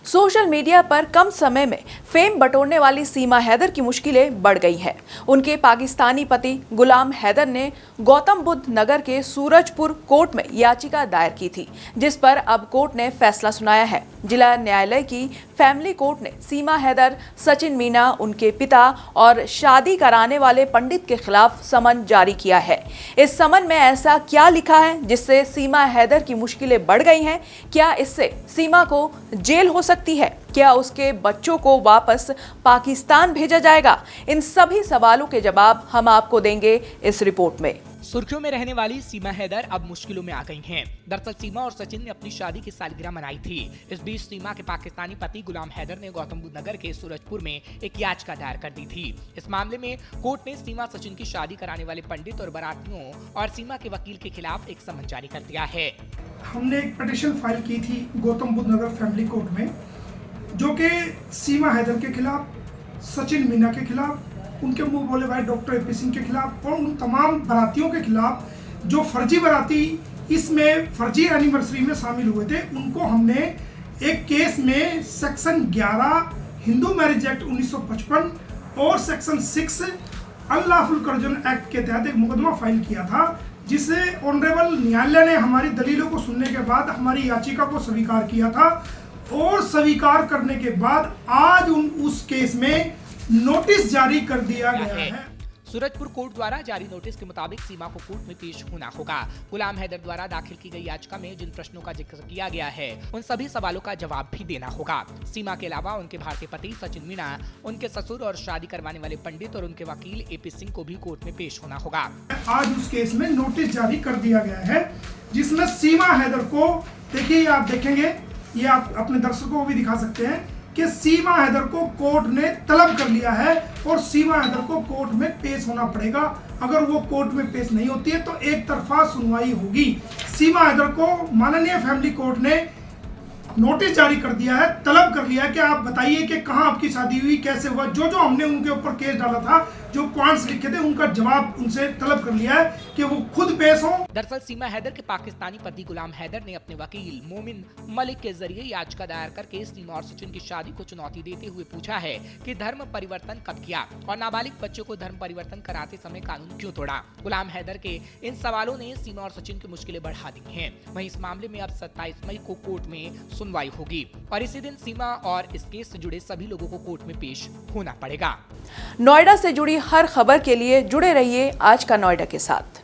Social media पर कम समय में फेम बटोरने वाली सीमा हैदर की मुश्किलें बढ़ गई हैं। उनके पाकिस्तानी पति गुलाम हैदर ने गौतम बुद्ध नगर के सूरजपुर कोर्ट में याचिका दायर की थी, जिस पर अब कोर्ट ने फैसला सुनाया है। जिला न्यायालय की फैमिली कोर्ट ने सीमा हैदर, सचिन मीना, उनके पिता और शादी कराने वाले पंडित के खिलाफ समन जारी किया है। इस समन में ऐसा क्या लिखा है जिससे सीमा हैदर की मुश्किलें बढ़ गई हैं? क्या इससे सीमा को जेल हो सकती है? क्या उसके बच्चों को वापस पाकिस्तान भेजा जाएगा? इन सभी सवालों के जवाब हम आपको देंगे इस रिपोर्ट में। सुर्खियों में रहने वाली सीमा हैदर अब मुश्किलों में आ गई हैं। दरअसल सीमा और सचिन ने अपनी शादी की सालगिरह मनाई थी। इस बीच सीमा के पाकिस्तानी पति गुलाम हैदर ने गौतम बुद्ध नगर के सूरजपुर में एक याचिका दायर कर दी थी। इस मामले में कोर्ट ने सीमा सचिन की शादी कराने वाले पंडित और बारातियों और सीमा के वकील के खिलाफ एक समन जारी कर दिया है। हमने एक पिटीशन फाइल की थी गौतम बुद्ध नगर फैमिली कोर्ट में, जो कि सीमा हैदर के खिलाफ, सचिन मीना के खिलाफ, उनके मुंह बोले भाई डॉक्टर एपी सिंह के खिलाफ और उन तमाम बारातियों के खिलाफ जो फर्जी बाराती इसमें फर्जी एनिवर्सरी में शामिल हुए थे, उनको हमने एक केस में सेक्शन 11 हिंदू मैरिज एक्ट 1955 और सेक्शन 6 अनलॉफुल कन्वर्जन एक्ट के तहत एक मुकदमा फाइल किया था, जिसे ऑनरेबल न्यायालय ने हमारी दलीलों को सुनने के बाद हमारी याचिका को स्वीकार किया था। और स्वीकार करने के बाद आज उस केस में नोटिस जारी कर दिया गया है। सूरजपुर कोर्ट द्वारा जारी नोटिस के मुताबिक सीमा को कोर्ट में पेश होना होगा। गुलाम हैदर द्वारा दाखिल की गई याचिका में जिन प्रश्नों का जिक्र किया गया है, उन सभी सवालों का जवाब भी देना होगा। सीमा के अलावा उनके भारतीय पति सचिन मीना, उनके ससुर और शादी करवाने वाले पंडित और उनके वकील एपी सिंह को भी कोर्ट में पेश होना होगा। आज उस केस में नोटिस जारी कर दिया गया है, जिसमें सीमा हैदर को, देखिए आप देखेंगे, ये आप अपने दर्शकों को भी दिखा सकते हैं कि सीमा हैदर को कोर्ट ने तलब कर लिया है और सीमा हैदर को कोर्ट में पेश होना पड़ेगा। अगर वो कोर्ट में पेश नहीं होती है तो एक तरफा सुनवाई होगी। सीमा हैदर को माननीय फैमिली कोर्ट ने नोटिस जारी कर दिया है, तलब कर लिया है कि आप बताइए कि कहाँ आपकी शादी हुई, कैसे हुआ। जो जो हमने उनके ऊपर केस डाला था, जो पॉइंट्स लिखे थे, उनका जवाब उनसे तलब कर लिया है कि वो खुद पेश हो। दरअसल सीमा हैदर के पाकिस्तानी पति गुलाम हैदर ने अपने वकील मोमिन मलिक के जरिए याचिका दायर करके सीमा और सचिन की शादी को चुनौती देते हुए पूछा है कि धर्म परिवर्तन कब किया और नाबालिग बच्चों को धर्म परिवर्तन कराते समय कानून क्यों तोड़ा। गुलाम हैदर के इन सवालों ने सीमा और सचिन की मुश्किलें बढ़ा दी हैं। वहीं इस मामले में अब 27 मई को कोर्ट में सुनवाई होगी और इसी दिन सीमा और इस केस से जुड़े सभी लोगों को कोर्ट में पेश होना पड़ेगा। नोएडा से जुड़ी हर खबर के लिए जुड़े रहिए आज का नोएडा के साथ।